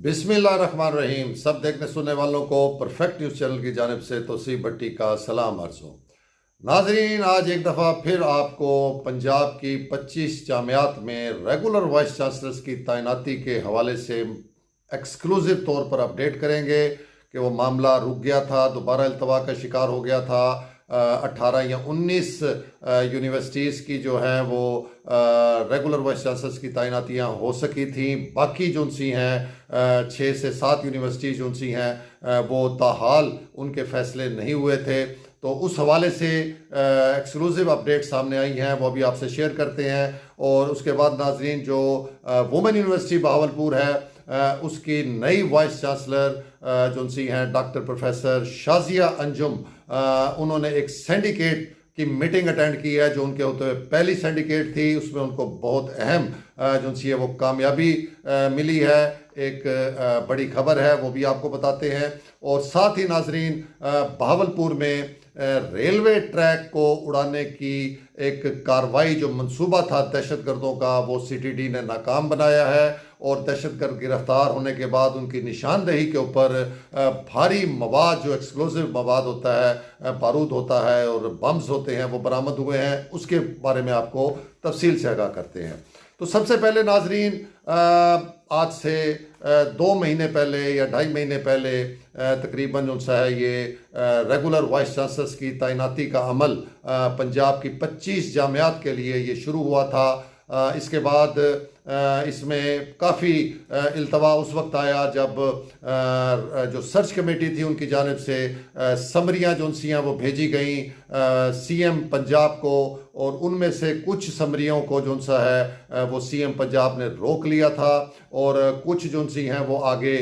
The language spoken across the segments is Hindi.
बिस्मिल्लाहिर्रहमानिर्रहीम। सब देखने सुनने वालों को परफेक्ट न्यूज़ चैनल की जानिब से तौसीफ भट्टी का सलाम अर्ज़ हो। नाजरीन, आज एक दफ़ा फिर आपको पंजाब की 25 जामियात में रेगुलर वाइस चांसलर्स की तैनाती के हवाले से एक्सक्लूसिव तौर पर अपडेट करेंगे कि वो मामला रुक गया था, दोबारा अल्तवा का शिकार हो गया था। 18 या 19 यूनिवर्सिटीज़ की जो है वो रेगुलर वाइस चांसलर्स की तैनातियाँ हो सकी थी। बाकी जो सी हैं 6 से 7 यूनिवर्सिटीज़ जो सी हैं वो ताहाल उनके फैसले नहीं हुए थे। तो उस हवाले से एक्सक्लूसिव अपडेट सामने आई हैं, वो भी आपसे शेयर करते हैं। और उसके बाद नाजरीन, जो वुमेन यूनिवर्सिटी बहावलपुर है उसकी नई वाइस चांसलर जो सी हैं डॉक्टर प्रोफेसर शाजिया अंजुम, उन्होंने एक सिंडिकेट की मीटिंग अटेंड की है जो उनके होते हुए पहली सिंडिकेट थी। उसमें उनको बहुत अहम जो सी है वो कामयाबी मिली है। एक बड़ी खबर है, वो भी आपको बताते हैं। और साथ ही नाजरीन, बहावलपुर में रेलवे ट्रैक को उड़ाने की एक कार्रवाई जो मंसूबा था दहशतगर्दों का, वो सीटीडी ने नाकाम बनाया है। और दहशतगर्द गिरफ्तार होने के बाद उनकी निशानदेही के ऊपर भारी मवाद, जो एक्सप्लोसिव मवाद होता है, बारूद होता है और बम्स होते हैं, वो बरामद हुए हैं। उसके बारे में आपको तफसील से आगाह करते हैं। तो सबसे पहले नाजरीन, आज से 2 महीने पहले या 2.5 महीने पहले तकरीबन जो सा है ये रेगुलर वाइस चांसलर्स की तैनाती का अमल पंजाब की 25 जामियात के लिए ये शुरू हुआ था। इसके बाद इसमें काफ़ी इल्तवा उस वक्त आया जब जो सर्च कमेटी थी उनकी जानिब से समरियाँ जो सी हैं वो भेजी गई सीएम पंजाब को। और उनमें से कुछ समरियों को जो सा है वो सीएम पंजाब ने रोक लिया था और कुछ जो सी हैं वो आगे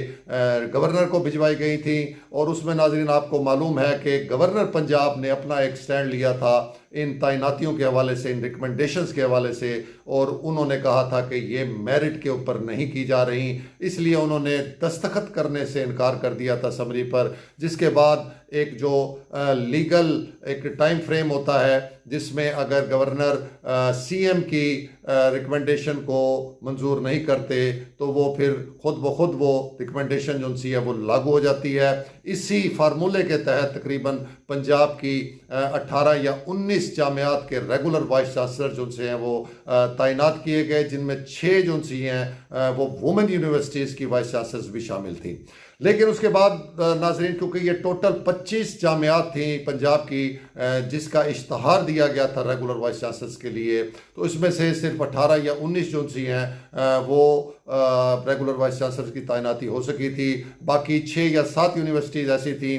गवर्नर को भिजवाई गई थी। और उसमें नाजरीन आपको मालूम है कि गवर्नर पंजाब ने अपना एक स्टैंड लिया था इन तैनातियों के हवाले से, इन रिकमेंडेशंस के हवाले से। और उन्होंने कहा था कि ये मेरिट के ऊपर नहीं की जा रही, इसलिए उन्होंने दस्तखत करने से इनकार कर दिया था समरी पर। जिसके बाद एक जो लीगल एक टाइम फ्रेम होता है जिसमें अगर गवर्नर सीएम की रिकमेंडेशन को मंजूर नहीं करते तो वो फिर खुद ब खुद वो रिकमेंडेशन जो सी है वो लागू हो जाती है। इसी फार्मूले के तहत तकरीबन पंजाब की 18 या 19 जामियात के रेगुलर वाइस चांसलर जो से हैं वो तैनात किए गए, जिनमें 6 जो सी हैं वो वुमेन यूनिवर्सिटीज़ की वाइस चांसलर्स भी शामिल थी। लेकिन उसके बाद नाजरीन, क्योंकि ये टोटल 25 जामियात थी पंजाब की जिसका इश्तहार दिया गया था रेगुलर वाइस चांसलर्स के लिए, तो इसमें से सिर्फ 18 या 19 जो सी हैं वो रेगुलर वाइस चांसलर की तैनाती हो सकी थी। बाकी 6 या 7 यूनिवर्सिटीज़ ऐसी थी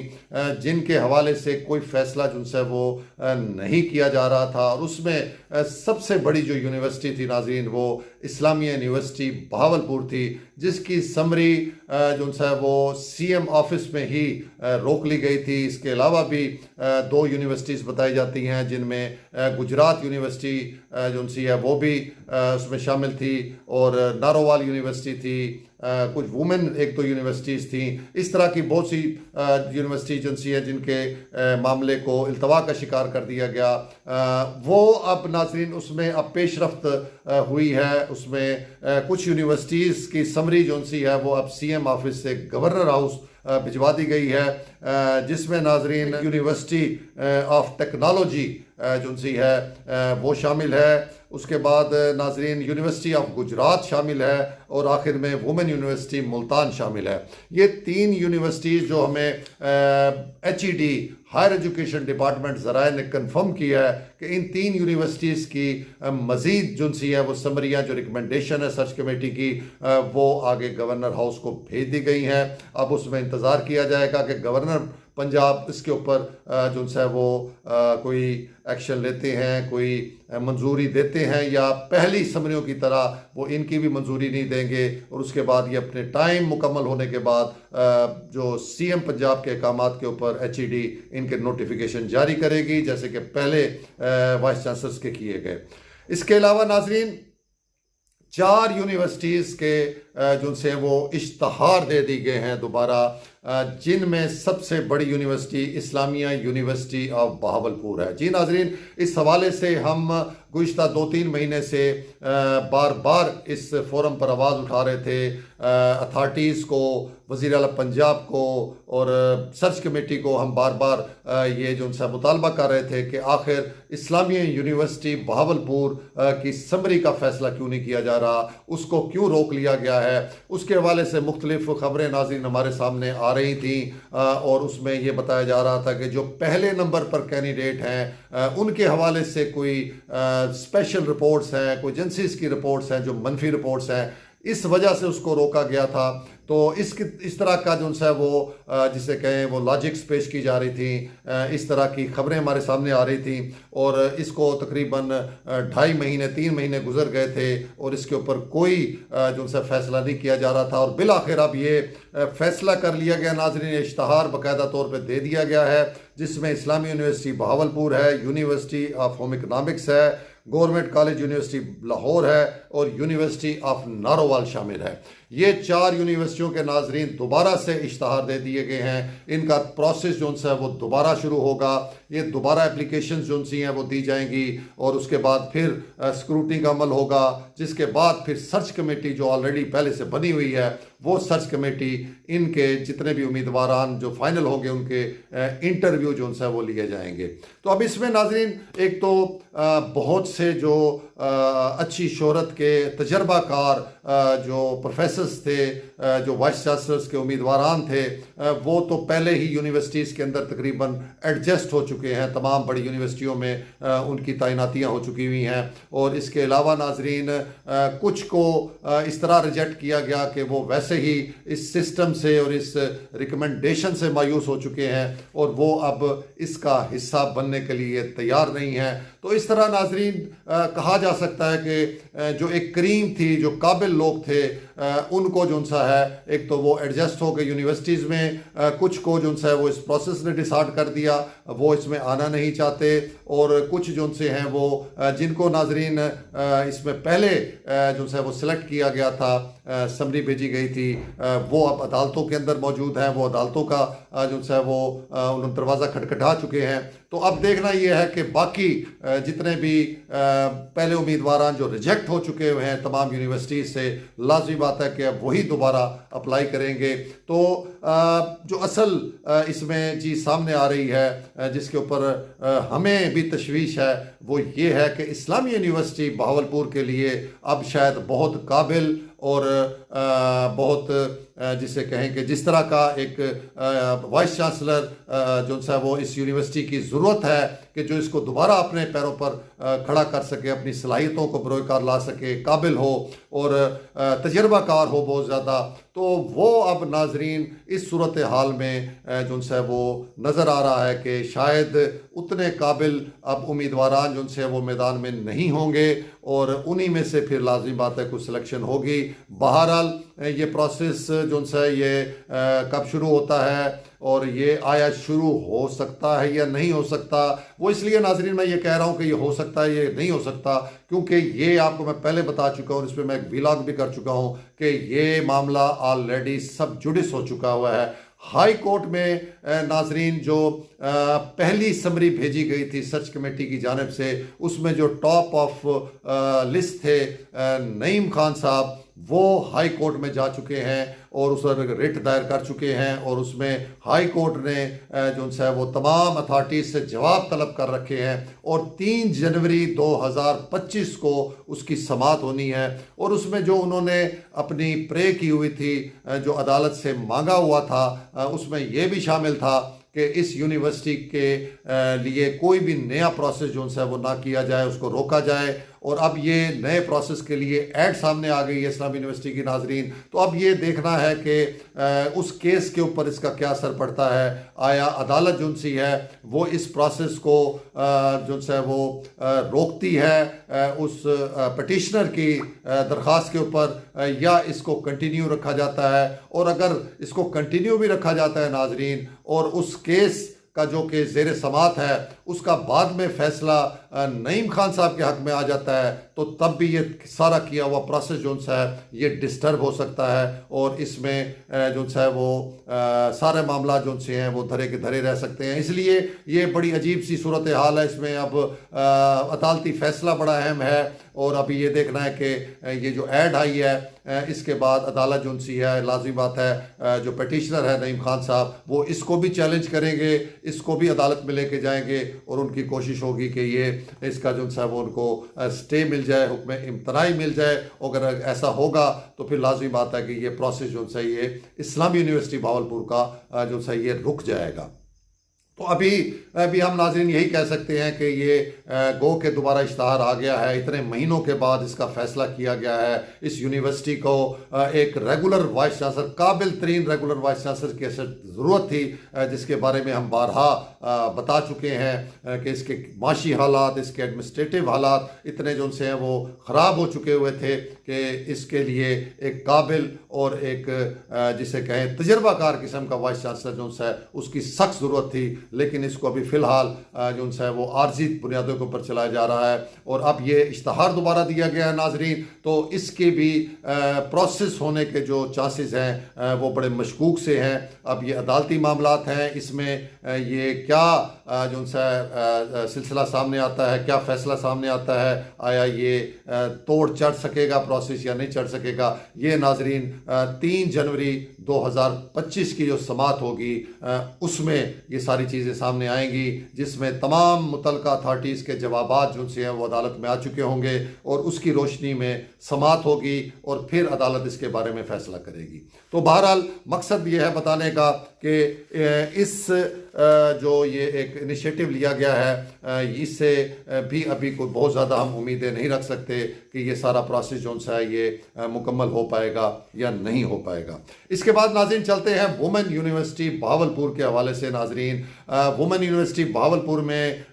जिनके हवाले से कोई फैसला जिनसे वो नहीं किया जा रहा था। और उसमें सबसे बड़ी जो यूनिवर्सिटी थी नाजरीन वो इस्लामिया यूनिवर्सिटी बहावलपुर थी, जिसकी समरी जो है वो सीएम ऑफिस में ही रोक ली गई थी। इसके अलावा भी 2 यूनिवर्सिटीज़ बताई जाती हैं जिनमें गुजरात यूनिवर्सिटी जो सी है वो भी उसमें शामिल थी और नारोवाल यूनिवर्सिटी थी। कुछ वुमेन 1-2 यूनिवर्सिटीज़ थी। इस तरह की बहुत सी यूनिवर्सिटी जो सी है जिनके मामले को इल्तवा का शिकार कर दिया गया, वो अब नाजरीन उसमें अब पेशरफ्त हुई है। उसमें कुछ यूनिवर्सिटीज़ की समरी जो सी है वो अब सीएम ऑफिस से गवर्नर हाउस भिजवा दी गई है, जिसमें नाजरीन यूनिवर्सिटी ऑफ टेक्नोलॉजी जो सी है वो शामिल है। उसके बाद नाजरीन यूनिवर्सिटी ऑफ गुजरात शामिल है और आखिर में वुमेन यूनिवर्सिटी मुल्तान शामिल है। ये 3 यूनिवर्सिटीज़ जो हमें HED हायर एजुकेशन डिपार्टमेंट ज़राए ने कंफर्म किया है कि इन 3 यूनिवर्सिटीज़ की मज़ीद जो सी है वो समरियाँ जो रिकमेंडेशन है सर्च कमेटी की वो आगे गवर्नर हाउस को भेज दी गई हैं। अब उसमें इंतज़ार किया जाएगा कि गवर्नर पंजाब इसके ऊपर जो है वो कोई एक्शन लेते हैं, कोई मंजूरी देते हैं, या पहली समरियों की तरह वो इनकी भी मंजूरी नहीं देंगे। और उसके बाद ये अपने टाइम मुकम्मल होने के बाद जो सीएम पंजाब के अहकामात के ऊपर HED इनके नोटिफिकेशन जारी करेगी, जैसे कि पहले वाइस चांसलर्स के किए गए। इसके अलावा नाजरीन 4 यूनिवर्सिटीज़ के जो से वो इश्तहार दे दी गए हैं दोबारा जिनमें सबसे बड़ी university Islamia university of Bahawalpur है। जी नाजरीन, इस हवाले से हम गुज़िश्ता 2-3 महीने से बार बार इस फोरम पर आवाज़ उठा रहे थे, अथॉरिटीज़ को, वज़ीर आला पंजाब को और सर्च कमेटी को हम बार बार ये जो उनसे मुतालबा कर रहे थे कि आखिर इस्लामिया यूनिवर्सिटी बहावलपुर की समरी का फ़ैसला क्यों नहीं किया जा रहा, उसको क्यों रोक लिया गया है। उसके हवाले से मुख्तलिफ ख़बरें नाज़रीन हमारे सामने आ रही थी और उसमें ये बताया जा रहा था कि जो पहले नंबर पर कैंडिडेट हैं उनके हवाले से कोई स्पेशल रिपोर्ट्स हैं, कोई एजेंसीज़ की रिपोर्ट्स हैं जो मनफी रिपोर्ट्स हैं, इस वजह से उसको रोका गया था। तो इस तरह का जो है वो जिसे कहें वो लॉजिक्स पेश की जा रही थी, इस तरह की खबरें हमारे सामने आ रही थी और इसको तकरीबन 2.5 महीने 3 महीने गुजर गए थे और इसके ऊपर कोई जो है फैसला नहीं किया जा रहा था। और बिल आखिर अब ये फैसला कर लिया गया नाज़रीन, इश्तहार बाकायदा तौर पर दे दिया गया है जिसमें इस्लामी यूनिवर्सिटी बहावलपुर है, यूनिवर्सिटी ऑफ होम इकनॉमिक्स है, गवर्नमेंट कॉलेज यूनिवर्सिटी लाहौर है और यूनिवर्सिटी ऑफ नारोवाल शामिल है। ये 4 यूनिवर्सिटियों के नाजरीन दोबारा से इश्तहार दे दिए गए हैं। इनका प्रोसेस जो है वो दोबारा शुरू होगा, ये दोबारा एप्लीकेशन जो सी हैं वो दी जाएंगी और उसके बाद फिर स्क्रूटनी का अमल होगा, जिसके बाद फिर सर्च कमेटी जो ऑलरेडी पहले से बनी हुई है वो सर्च कमेटी इनके जितने भी उम्मीदवारान जो फाइनल होंगे उनके इंटरव्यू जो है वो लिए जाएंगे। तो अब इसमें नाजरीन एक तो बहुत से जो अच्छी शोहरत के तजर्बाकार जो प्रोफेसर्स थे, जो वाइस चांसलर्स के उम्मीदवारान थे, वो तो पहले ही यूनिवर्सिटीज़ के अंदर तकरीबन एडजस्ट हो चुके हैं। तमाम बड़ी यूनिवर्सिटियों में उनकी तैनातियाँ हो चुकी हुई हैं और इसके अलावा नाजरीन कुछ को इस तरह रिजेक्ट किया गया कि वो वैसे ही इस सिस्टम से और इस रिकमेंडेशन से मायूस हो चुके हैं और वो अब इसका हिस्सा बनने के लिए तैयार नहीं है। तो इस तरह नाजरीन कहा जा सकता है कि जो एक क्रीम थी, जो काबिल लोग थे, उनको जो सा है एक तो वो एडजस्ट हो गए यूनिवर्सिटीज़ में, कुछ को जो है वो इस प्रोसेस ने डिसाइड कर दिया वो इसमें आना नहीं चाहते और कुछ जो से हैं वो जिनको नाजरीन इसमें पहले जो है वो सिलेक्ट किया गया था, समरी भेजी गई थी, वो अब अदालतों के अंदर मौजूद हैं, वो अदालतों का जो है वो उन्होंने दरवाज़ा खटखटा चुके हैं। तो अब देखना ये है कि बाकी जितने भी पहले उम्मीदवार जो रिजेक्ट हो चुके हुए हैं तमाम यूनिवर्सिटीज़ से, लाजमी बात है कि अब वही दोबारा अप्लाई करेंगे। तो जो असल इसमें चीज़ सामने आ रही है जिसके ऊपर हमें भी तशवीश है वो ये है कि इस्लामी यूनिवर्सिटी बहावलपुर के लिए अब शायद बहुत काबिल और बहुत जिसे कहें कि जिस तरह का एक वाइस चांसलर जो है वो इस यूनिवर्सिटी की ज़रूरत है कि जो इसको दोबारा अपने पैरों पर खड़ा कर सके, अपनी सलाहियतों को बरोकार ला सके, काबिल हो और तजर्बाकार हो बहुत ज़्यादा, तो वो अब नाजरीन इस सूरत हाल में जो है वो नज़र आ रहा है कि शायद उतने काबिल अब उम्मीदवारान जो है वो मैदान में नहीं होंगे और उन्हीं में से फिर लाजमी बात है कुछ सिलेक्शन होगी। बहरहाल ये प्रोसेस जो है ये कब शुरू होता है और ये आया शुरू हो सकता है या नहीं हो सकता, वो इसलिए नाजरीन मैं ये कह रहा हूँ कि ये हो सकता है, ये नहीं हो सकता, क्योंकि ये आपको मैं पहले बता चुका हूँ और इस पर मैं एक व्लॉग भी कर चुका हूँ कि ये मामला ऑलरेडी सब जुडिस हो चुका हुआ है। हाई कोर्ट में नाजरीन जो पहली समरी भेजी गई थी सर्च कमेटी की जानिब से, उसमें जो टॉप ऑफ लिस्ट थे नईम खान साहब, वो हाई कोर्ट में जा चुके हैं और उस पर रिट दायर कर चुके हैं और उसमें हाई कोर्ट ने जो है वो तमाम अथॉरिटीज़ से जवाब तलब कर रखे हैं और 3 जनवरी 2025 को उसकी समाअत होनी है। और उसमें जो उन्होंने अपनी प्रे की हुई थी, जो अदालत से मांगा हुआ था, उसमें ये भी शामिल था कि इस यूनिवर्सिटी के लिए कोई भी नया प्रोसेस जो है वो ना किया जाए, उसको रोका जाए। और अब ये नए प्रोसेस के लिए ऐड सामने आ गई है इस्लामी यूनिवर्सिटी की नाजरीन। तो अब ये देखना है कि उस केस के ऊपर इसका क्या असर पड़ता है। आया अदालत जो सी है वो इस प्रोसेस को जो है वो रोकती है उस पटिशनर की दरख्वास्त के ऊपर, या इसको कंटिन्यू रखा जाता है। और अगर इसको कंटिन्यू भी रखा जाता है नाजरीन और उस केस का जो कि ज़ेर समात है उसका बाद में फैसला नईम खान साहब के हक में आ जाता है, तो तब भी ये सारा किया हुआ प्रोसेस जो सा है ये डिस्टर्ब हो सकता है और इसमें जो सा है वो सारे मामला जो से हैं वो धरे के धरे रह सकते हैं। इसलिए ये बड़ी अजीब सी सूरत हाल है। इसमें अब अदालती फैसला बड़ा अहम है और अभी ये देखना है कि ये जो ऐड आई है इसके बाद अदालत जो सी है, लाजमी बात है जो पटिशनर है नईम खान साहब वो इसको भी चैलेंज करेंगे, इसको भी अदालत में लेके जाएंगे और उनकी कोशिश होगी कि ये इसका जो सा वो उनको स्टे मिल जाए, हुक्म इम्तनाई मिल जाए। अगर ऐसा होगा तो फिर लाजमी बात है कि ये प्रोसेस जो सा ये इस्लामी यूनिवर्सिटी भावलपुर का जो सा ये रुक जाएगा। तो अभी हम नाज़रीन यही कह सकते हैं कि ये गो के दोबारा इश्तहार आ गया है, इतने महीनों के बाद इसका फैसला किया गया है। इस यूनिवर्सिटी को एक रेगुलर वाइस चांसलर, काबिल तरीन रेगुलर वाइस चांसलर की ज़रूरत थी, जिसके बारे में हम बारहा बता चुके हैं कि इसके माशी हालात, इसके एडमिनिस्ट्रेटिव हालात इतने जो से हैं वो ख़राब हो चुके हुए थे कि इसके लिए एक काबिल और एक जिसे कहें तजर्बाकार किस्म का वाइस चांसलर जो है उसकी सख्त ज़रूरत थी। लेकिन इसको अभी फ़िलहाल जो है वो आर्जी बुनियादों के ऊपर चलाया जा रहा है और अब ये इश्तहार दोबारा दिया गया है नाजरीन, तो इसके भी प्रोसेस होने के जो चांसेस हैं वो बड़े मशकूक से हैं। अब ये अदालती मामलात हैं, इसमें ये क्या जो सा सिलसिला सामने आता है, क्या फ़ैसला सामने आता है, आया ये तोड़ चढ़ सकेगा प्रोसेस या नहीं चढ़ सकेगा, ये नाजरीन 3 जनवरी 2025 की जो समात होगी उसमें ये सारी चीज़ें सामने आएंगी, जिसमें तमाम मुतलका अथॉरिटीज़ के जवाबात जो से हैं वो अदालत में आ चुके होंगे और उसकी रोशनी में समात होगी और फिर अदालत इसके बारे में फ़ैसला करेगी। तो बहरहाल मकसद ये है बताने का कि इस जो ये एक इनिशिएटिव लिया गया है इससे भी अभी कोई बहुत ज़्यादा हम उम्मीदें नहीं रख सकते कि ये सारा प्रोसेस जो सा है ये मुकम्मल हो पाएगा या नहीं हो पाएगा। इसके बाद नाज़रीन चलते हैं वुमेन यूनिवर्सिटी भावलपुर के हवाले से। नाज़रीन वुमेन यूनिवर्सिटी भावलपुर में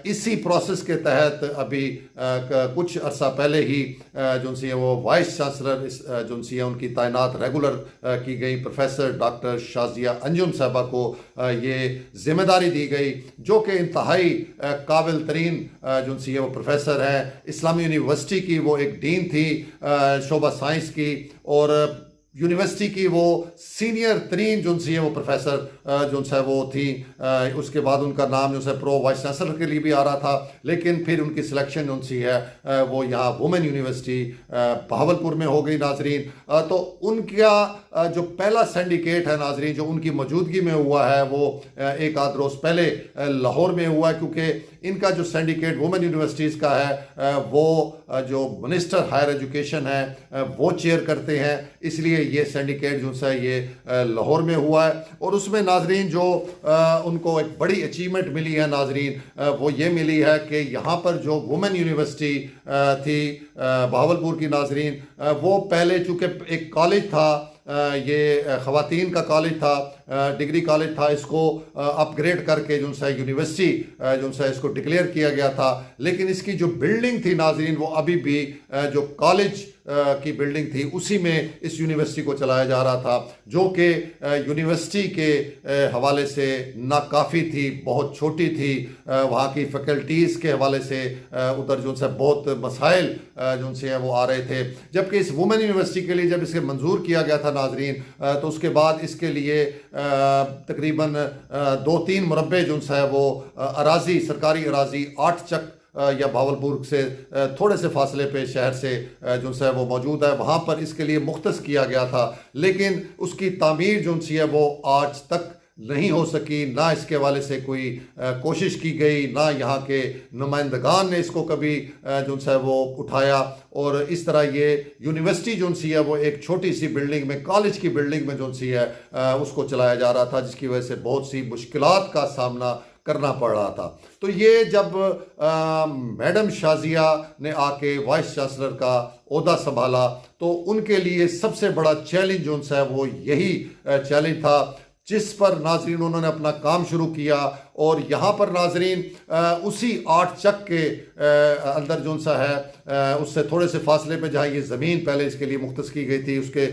इसी प्रोसेस के तहत अभी कुछ अर्सा पहले ही जो सी है वो वाइस चांसलर जो सी है उनकी तैनात रेगुलर की गई प्रोफेसर डॉक्टर शाजिया अंजुम साहबा को ये जिम्मेदारी दी गई, जो कि इंतहाई काबिल तरीन जो सी है वो प्रोफेसर हैं। इस्लामी यूनिवर्सिटी की वो एक डीन थी शोबा साइंस की और यूनिवर्सिटी की वो सीनियर तरीन जो सी है वो प्रोफेसर जो है वो थी। उसके बाद उनका नाम जो है प्रो वाइस चांसलर के लिए भी आ रहा था, लेकिन फिर उनकी सिलेक्शन जो सी है वो यहाँ वुमेन यूनिवर्सिटी भावलपुर में हो गई नाजरीन। तो उनका जो पहला सिंडिकेट है नाजरीन जो उनकी मौजूदगी में हुआ है वो एक आध रोज़ पहले लाहौर में हुआ है, क्योंकि इनका जो सिंडिकेट वुमेन यूनिवर्सिटीज़ का है वो जो मिनिस्टर हायर एजुकेशन है वो चेयर करते हैं, इसलिए ये सिंडिकेट जो है ये लाहौर में हुआ है। और उसमें नाजरीन जो उनको एक बड़ी अचीवमेंट मिली है नाजरीन वो ये मिली है कि यहाँ पर जो वुमेन यूनिवर्सिटी थी भावलपुर की नाजरीन वो पहले चूँकि एक कॉलेज था, ये ख़वातीन का कॉलेज था, डिग्री कॉलेज था, इसको अपग्रेड करके जो है यूनिवर्सिटी जो है इसको डिक्लेयर किया गया था। लेकिन इसकी जो बिल्डिंग थी नाजरीन वो अभी भी जो कॉलेज की बिल्डिंग थी उसी में इस यूनिवर्सिटी को चलाया जा रहा था, जो कि यूनिवर्सिटी के हवाले से नाकाफ़ी थी, बहुत छोटी थी। वहाँ की फैकल्टीज़ के हवाले से उधर जो है बहुत मसाइल जो से है वो आ रहे थे। जबकि इस वुमेन यूनिवर्सिटी के लिए जब इसे मंजूर किया गया था नाजरीन तो उसके बाद इसके लिए तकरीबन 2-3 मुरब्बे जो है वो अराजी, सरकारी अराजी 8 चक या भावलपुर से थोड़े से फासले पे शहर से जो है वो मौजूद है, वहाँ पर इसके लिए मुख्तस किया गया था। लेकिन उसकी तामीर जो सी है वो आज तक नहीं हो सकी, ना इसके हवाले से कोई कोशिश की गई, ना यहाँ के नुमाइंदगान ने इसको कभी जो है वो उठाया। और इस तरह ये यूनिवर्सिटी जो सी है वो एक छोटी सी बिल्डिंग में, कॉलेज की बिल्डिंग में जो सी है उसको चलाया जा रहा था, जिसकी वजह से बहुत सी मुश्किलात का सामना करना पड़ रहा था। तो ये जब मैडम शाजिया ने आके वाइस चांसलर का ओहदा संभाला तो उनके लिए सबसे बड़ा चैलेंज जो है वो यही चैलेंज था, जिस पर नाज़रीन उन्होंने अपना काम शुरू किया और यहाँ पर नाजरीन उसी 8 चक के अंदर जो सा है उससे थोड़े से फासले पे जहाँ ये ज़मीन पहले इसके लिए मुख्तस की गई थी, उसके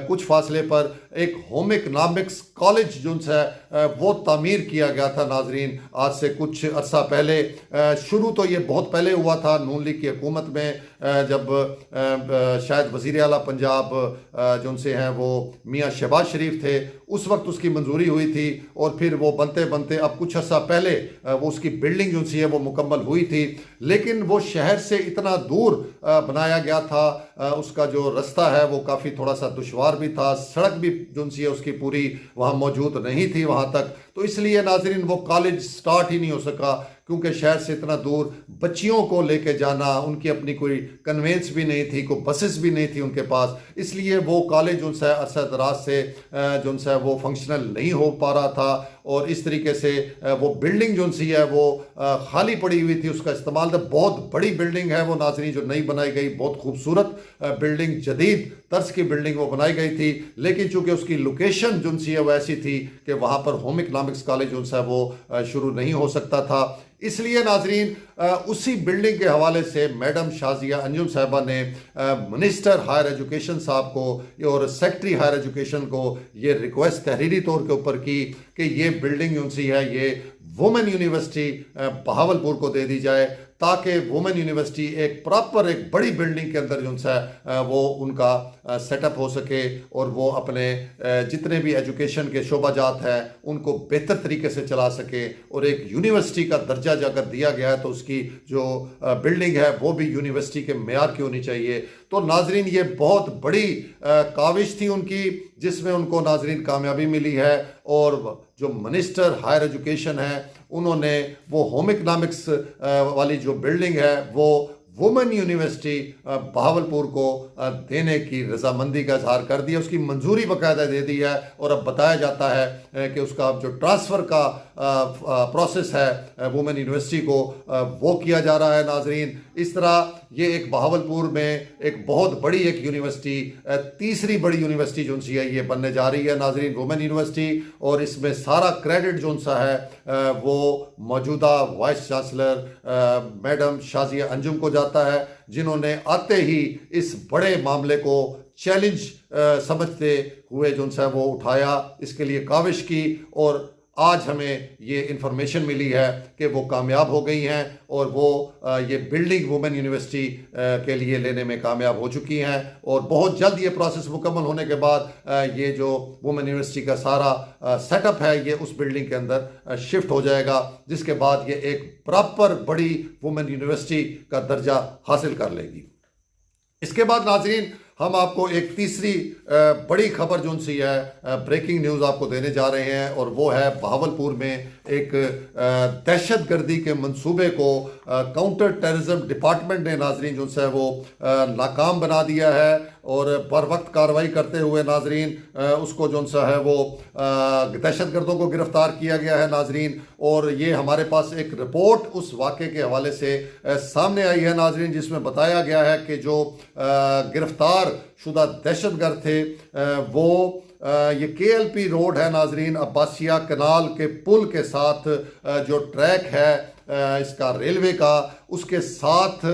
कुछ फासले पर एक होम इकनॉमिक्स कॉलेज जो सा है वो तामीर किया गया था नाजरीन, आज से कुछ अरसा पहले। शुरू तो ये बहुत पहले हुआ था नून लीग की हुकूमत में, जब शायद वज़ीर आला पंजाब जो उनसे हैं वो मियाँ शहबाज शरीफ थे, उस वक्त उसकी मंजूरी हुई थी और फिर वो बनते बनते अब कुछ अर्सा पहले वो उसकी बिल्डिंग जो सी है वो मुकम्मल हुई थी। लेकिन वो शहर से इतना दूर बनाया गया था, उसका जो रास्ता है वो काफ़ी थोड़ा सा दुश्वार भी था, सड़क भी जो सी है उसकी पूरी वहाँ मौजूद नहीं थी वहाँ तक, तो इसलिए नाजरीन वो कॉलेज स्टार्ट ही नहीं हो सका, क्योंकि शहर से इतना दूर बच्चियों को लेके जाना, उनकी अपनी कोई कन्वेंस भी नहीं थी, कोई बसेस भी नहीं थी उनके पास, इसलिए वो कॉलेज जो सा अरसा दराज से जो सा वो फंक्शनल नहीं हो पा रहा था। और इस तरीके से वो बिल्डिंग जो सी है वो खाली पड़ी हुई थी, उसका इस्तेमाल तो बहुत बड़ी बिल्डिंग है वो नाजरीन जो नई बनाई गई, बहुत खूबसूरत बिल्डिंग, जदीद तर्ज की बिल्डिंग वो बनाई गई थी, लेकिन चूंकि उसकी लोकेशन जो सी है वो ऐसी थी कि वहाँ पर होम इकनॉमिक्स कॉलेज जो सा वो शुरू नहीं हो सकता था, इसलिए नाजरीन उसी बिल्डिंग के हवाले से मैडम शाजिया अंजुम साहबा ने मिनिस्टर हायर एजुकेशन साहब को और सेक्रेटरी हायर एजुकेशन को ये रिक्वेस्ट तहरीरी तौर के ऊपर की कि ये बिल्डिंग जो सी है ये वुमेन यूनिवर्सिटी बहावलपुर को दे दी जाए, ताकि वुमेन यूनिवर्सिटी एक प्रॉपर एक बड़ी बिल्डिंग के अंदर जो सा वो उनका सेटअप हो सके और वो अपने जितने भी एजुकेशन के शोबाजात हैं उनको बेहतर तरीके से चला सके, और एक यूनिवर्सिटी का दर्जा अगर दिया गया है तो उसकी जो बिल्डिंग है वो भी यूनिवर्सिटी के मेयार की होनी चाहिए। तो नाजरीन ये बहुत बड़ी काविश थी उनकी, जिसमें उनको नाजरीन कामयाबी मिली है, और जो मिनिस्टर हायर एजुकेशन है उन्होंने वो होम इकनॉमिक्स वाली जो बिल्डिंग है वो वुमेन यूनिवर्सिटी बहावलपुर को देने की रजामंदी का इजहार कर दिया, उसकी मंजूरी बाकायदा दे दी है, और अब बताया जाता है कि उसका जो ट्रांसफ़र का प्रोसेस है वुमेन यूनिवर्सिटी को वो किया जा रहा है नाजरीन। इस तरह ये एक बहावलपुर में एक बहुत बड़ी एक यूनिवर्सिटी, तीसरी बड़ी यूनिवर्सिटी जो सी है ये बनने जा रही है नाजरीन, वुमेन यूनिवर्सिटी, और इसमें सारा क्रेडिट जो सा है वो मौजूदा vice chancellor madam Shazia Anjum को जाता है, जिन्होंने आते ही इस बड़े मामले को चैलेंज समझते हुए जो सा वो उठाया, इसके लिए काविश की, और आज हमें ये इंफॉर्मेशन मिली है कि वो कामयाब हो गई हैं और वो ये बिल्डिंग वुमेन यूनिवर्सिटी के लिए लेने में कामयाब हो चुकी हैं, और बहुत जल्द ये प्रोसेस मुकम्मल होने के बाद ये जो वुमेन यूनिवर्सिटी का सारा सेटअप है ये उस बिल्डिंग के अंदर शिफ्ट हो जाएगा, जिसके बाद ये एक प्रॉपर बड़ी वुमेन यूनिवर्सिटी का दर्जा हासिल कर लेगी। इसके बाद नाजरीन हम आपको एक तीसरी बड़ी खबर जो सी है ब्रेकिंग न्यूज़ आपको देने जा रहे हैं, और वो है बहावलपुर में एक दहशतगर्दी के मंसूबे को काउंटर टेररिज्म डिपार्टमेंट ने नाजरीन जो है वो नाकाम बना दिया है, और बर वक्त कार्रवाई करते हुए नाजरीन उसको जो सा है वो दहशतगर्दों को गिरफ्तार किया गया है नाजरीन। और ये हमारे पास एक रिपोर्ट उस वाक़े के हवाले से सामने आई है नाजरीन, जिसमें बताया गया है कि जो गिरफ्तार शुदा दहशतगर्द थे वो ये KLP रोड है नाजरीन, अब्बासिया कनाल के पुल के साथ जो ट्रैक है इसका रेलवे का, उसके साथ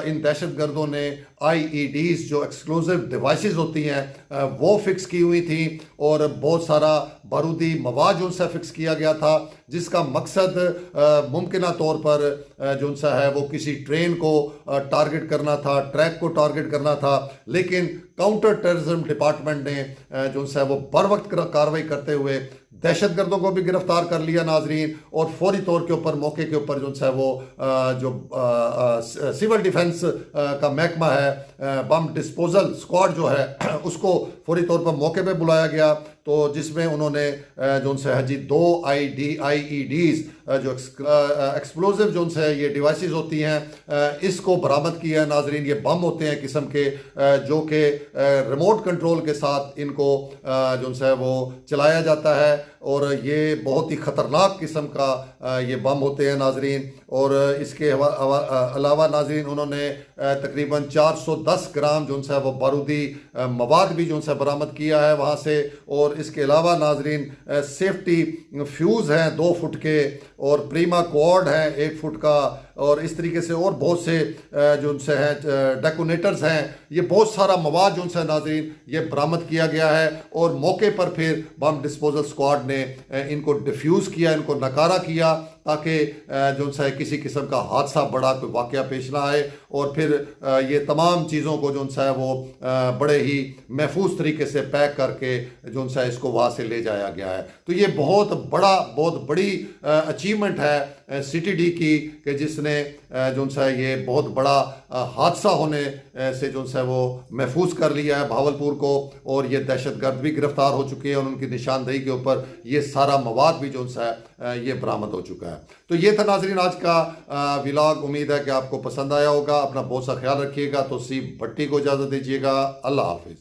इन दहशतगर्दों ने IEDs जो एक्सप्लोजिव डिवाइसेस होती हैं वो फिक्स की हुई थी, और बहुत सारा बारूदी मवाद जो सा फिक्स किया गया था, जिसका मकसद मुमकिन तौर पर जो सा है वो किसी ट्रेन को टारगेट करना था, ट्रैक को टारगेट करना था, लेकिन काउंटर टेररिज्म डिपार्टमेंट ने जो सा है वो बर वक्त कार्रवाई करते हुए दहशतगर्दों को भी गिरफ्तार कर लिया नाजरीन, और फौरी तौर के ऊपर मौके के ऊपर जो है वो जो सिविल डिफेंस का महकमा है बम डिस्पोजल स्क्वाड जो है उसको फौरी तौर पर मौके पे बुलाया गया, तो जिसमें उन्होंने जो उनसे है जी 2 IEDs जो एक्सप्लोजिव जो उनसे ये डिवाइसेस होती हैं इसको बरामद किया है नाजरीन। ये बम होते हैं किस्म के जो कि रिमोट कंट्रोल के साथ इनको जो उनसे वो चलाया जाता है, और ये बहुत ही ख़तरनाक किस्म का ये बम होते हैं नाजरीन। और इसके अलावा नाजरीन उन्होंने तकरीबन 410 ग्राम जो उनसे वो बारूदी मवाद भी जो उनसे बरामद किया है वहाँ से, और और इसके अलावा नाजरीन सेफ्टी फ्यूज़ हैं 2 फुट के, और प्रीमा कॉर्ड है 1 फुट का, और इस तरीके से और बहुत से जो उनसे हैं डेकोनेटर्स हैं। ये बहुत सारा मवाद जो उनसे नाजरीन ये बरामद किया गया है, और मौके पर फिर बम डिस्पोजल स्क्वाड ने इनको डिफ्यूज़ किया, इनको नकारा किया, ताकि जो उनसे किसी किस्म का हादसा बड़ा कोई वाक़या पेश ना आए, और फिर ये तमाम चीज़ों को जो उनसे है वो बड़े ही महफूज तरीके से पैक करके जो उनसे इसको वहाँ से ले जाया गया है। तो ये बहुत बड़ी अचीवमेंट है CTD की, कि जिसने जो उनसे ये बहुत बड़ा हादसा होने से जो उनसे वो महफूज कर लिया है भावलपुर को, और ये दहशतगर्द भी गिरफ्तार हो चुके हैं, और उनकी निशानदेही के ऊपर ये सारा मवाद भी जो उनसे ये बरामद हो चुका है। तो ये था नाजरीन आज का व्लॉग। उम्मीद है कि आपको पसंद आया होगा। अपना बहुत सा ख्याल रखिएगा। तो सी भट्टी को इजाज़त दीजिएगा। अल्लाह हाफिज़।